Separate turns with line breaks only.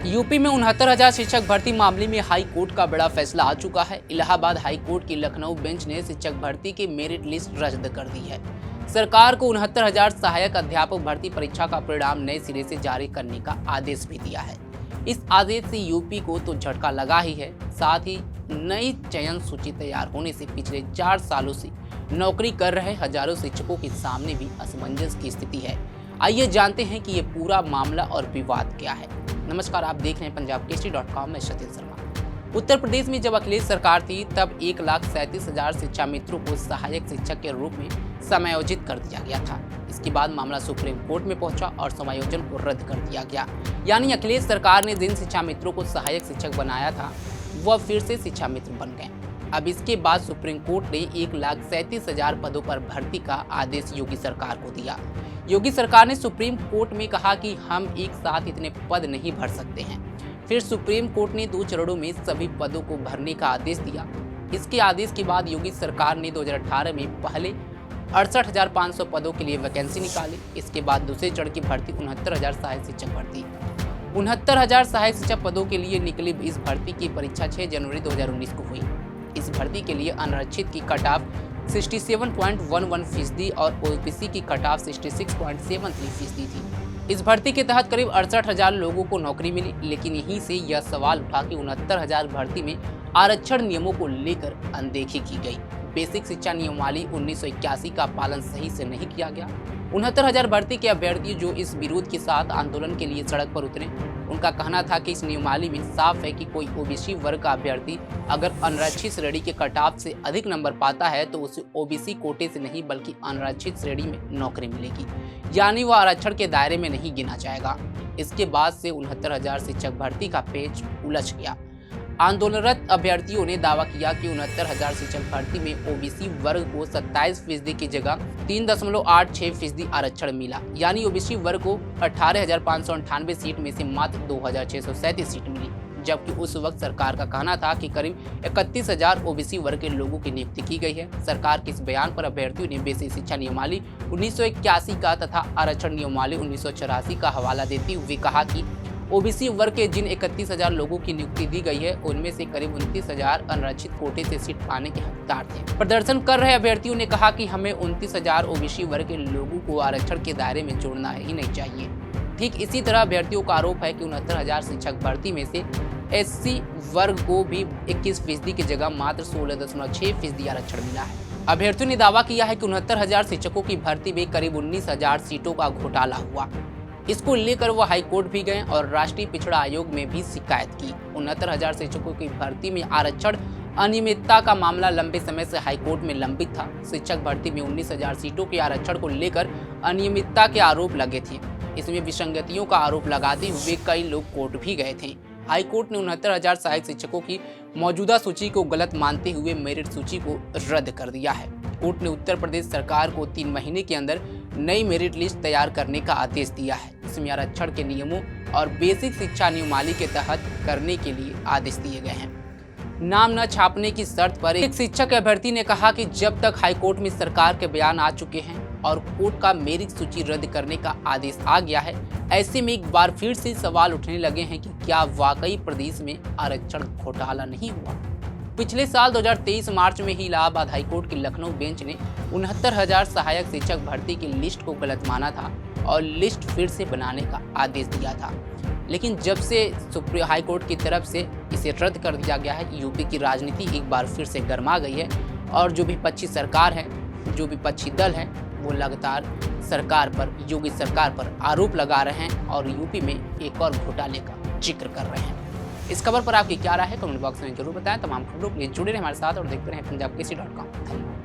UP में 69,000 शिक्षक भर्ती मामले में हाई कोर्ट का बड़ा फैसला आ चुका है। इलाहाबाद हाई कोर्ट की लखनऊ बेंच ने शिक्षक भर्ती की मेरिट लिस्ट रद्द कर दी है। सरकार को 69,000 सहायक अध्यापक भर्ती परीक्षा का परिणाम नए सिरे से जारी करने का आदेश भी दिया है। इस आदेश से यूपी को तो झटका लगा ही है, साथ ही नई चयन सूची तैयार होने से पिछले 4 सालों से नौकरी कर रहे हजारों शिक्षकों के सामने भी असमंजस की स्थिति है। आइए जानते हैं कि ये पूरा मामला और विवाद क्या है। नमस्कार, आप देख रहे हैं पंजाबकेसरी.com में सतीश शर्मा। उत्तर प्रदेश में जब अखिलेश सरकार थी तब 1,37,000 शिक्षा मित्रों को सहायक शिक्षक के रूप में समायोजित कर दिया गया था। इसके बाद मामला सुप्रीम कोर्ट में पहुंचा और समायोजन को रद्द कर दिया गया। यानी अखिलेश सरकार ने जिन शिक्षा मित्रों को सहायक शिक्षक बनाया था वह फिर से शिक्षा मित्र बन गए। अब इसके बाद सुप्रीम कोर्ट ने 1,37,000 पदों पर भर्ती का आदेश योगी सरकार को दिया। योगी सरकार ने सुप्रीम कोर्ट में कहा कि हम एक साथ इतने पद नहीं भर सकते हैं। फिर सुप्रीम कोर्ट ने 2 चरणों में सभी पदों को भरने का आदेश दिया। इसके आदेश के बाद योगी सरकार ने 2018 में पहले 68,500 पदों के लिए वैकेंसी निकाली। इसके बाद दूसरे चरण की भर्ती 69,000 सहायक शिक्षक भर्ती 69,000 सहायक शिक्षक पदों के लिए निकली। इस भर्ती की परीक्षा 6 जनवरी 2019 को हुई। इस भर्ती के लिए अनारक्षित की कट ऑफ 67.11% और ओबीसी की कट ऑफ 66.73% थी। इस भर्ती के तहत करीब 68,000 लोगों को नौकरी मिली, लेकिन यहीं से यह सवाल उठा कि 69,000 भर्ती में आरक्षण नियमों को लेकर अनदेखी की गई। बेसिक शिक्षा नियमावली 1981 का पालन सही से नहीं किया गया। 69,000 भर्ती के अभ्यर्थी जो इस विरोध के साथ आंदोलन के लिए सड़क पर उतरे, उनका कहना था कि इस नियमावली में साफ है कि कोई ओबीसी वर्ग का अभ्यर्थी अगर अनारक्षित श्रेणी के कट ऑफ से अधिक नंबर पाता है तो उसे ओबीसी कोटे से नहीं बल्कि अनारक्षित श्रेणी में नौकरी मिलेगी, यानी वह आरक्षण के दायरे में नहीं गिना जाएगा। इसके बाद से 69,000 शिक्षक भर्ती का पेच उलझ गया। आंदोलनरत अभ्यर्थियों ने दावा किया कि 69,000 शिक्षक भर्ती में ओबीसी वर्ग को 27% की जगह 3.86% आरक्षण मिला, यानी ओबीसी वर्ग को 18,598 सीट में से मात्र 2,637 सीट मिली। जबकि उस वक्त सरकार का कहना था कि करीब 31,000 ओबीसी वर्ग के लोगों की नियुक्ति की गई है। सरकार के इस बयान पर अभ्यर्थियों ने बेसिक शिक्षा नियमावली 1981 का तथा आरक्षण नियमावली 1984 का हवाला देते हुए कहा कि ओबीसी वर्ग के जिन 31,000 लोगों की नियुक्ति दी गई है उनमें से करीब 29,000 अनारक्षित कोटे से सीट पाने के हकदार थे। प्रदर्शन कर रहे अभ्यर्थियों ने कहा कि हमें 29,000 ओबीसी वर्ग के लोगों को आरक्षण के दायरे में जोड़ना ही नहीं चाहिए। ठीक इसी तरह अभ्यर्थियों का आरोप है कि 69,000 शिक्षक भर्ती में से एससी वर्ग को भी 21% की जगह मात्र 16.6% आरक्षण मिला है। अभ्यर्थियों ने दावा किया है कि 69,000 शिक्षकों की भर्ती में करीब 19,000 सीटों का घोटाला हुआ। इसको लेकर वो हाईकोर्ट भी गए और राष्ट्रीय पिछड़ा आयोग में भी शिकायत की। 69,000 शिक्षकों की भर्ती में आरक्षण अनियमितता का मामला लंबे समय से हाईकोर्ट में लंबित था। शिक्षक भर्ती में 19,000 सीटों के आरक्षण को लेकर अनियमितता के आरोप लगे थे। इसमें विसंगतियों का आरोप लगाते हुए कई लोग कोर्ट भी गए थे। हाईकोर्ट ने 69,000 सहायक शिक्षकों की मौजूदा सूची को गलत मानते हुए मेरिट सूची को रद्द कर दिया है। कोर्ट ने उत्तर प्रदेश सरकार को 3 महीने के अंदर नई मेरिट लिस्ट तैयार करने का आदेश दिया है। इसमें आरक्षण के नियमों और बेसिक शिक्षा नियमावली के तहत करने के लिए आदेश दिए गए हैं। नाम न छापने की शर्त पर एक शिक्षक अभ्यर्थी ने कहा कि जब तक हाईकोर्ट में सरकार के बयान आ चुके हैं और कोर्ट का मेरिट सूची रद्द करने का आदेश आ गया है, ऐसे में एक बार फिर से सवाल उठने लगे हैं कि क्या वाकई प्रदेश में आरक्षण घोटाला नहीं हुआ। पिछले साल 2023 मार्च में ही इलाहाबाद हाईकोर्ट की लखनऊ बेंच ने 69,000 सहायक शिक्षक भर्ती की लिस्ट को गलत माना था और लिस्ट फिर से बनाने का आदेश दिया था। लेकिन जब से सुप्रीम हाईकोर्ट की तरफ से इसे रद्द कर दिया गया है, यूपी की राजनीति एक बार फिर से गर्मा गई है और जो विपक्षी सरकार है, जो विपक्षी दल है, वो लगातार सरकार पर, योगी सरकार पर आरोप लगा रहे हैं और यूपी में एक और घोटाले का जिक्र कर रहे हैं। इस खबर पर आपकी क्या राय है, कमेंट बॉक्स में जरूर बताएं। तमाम खबरों के लिए जुड़े रहे हमारे साथ और देखते रहें पंजाबकेसरी.com।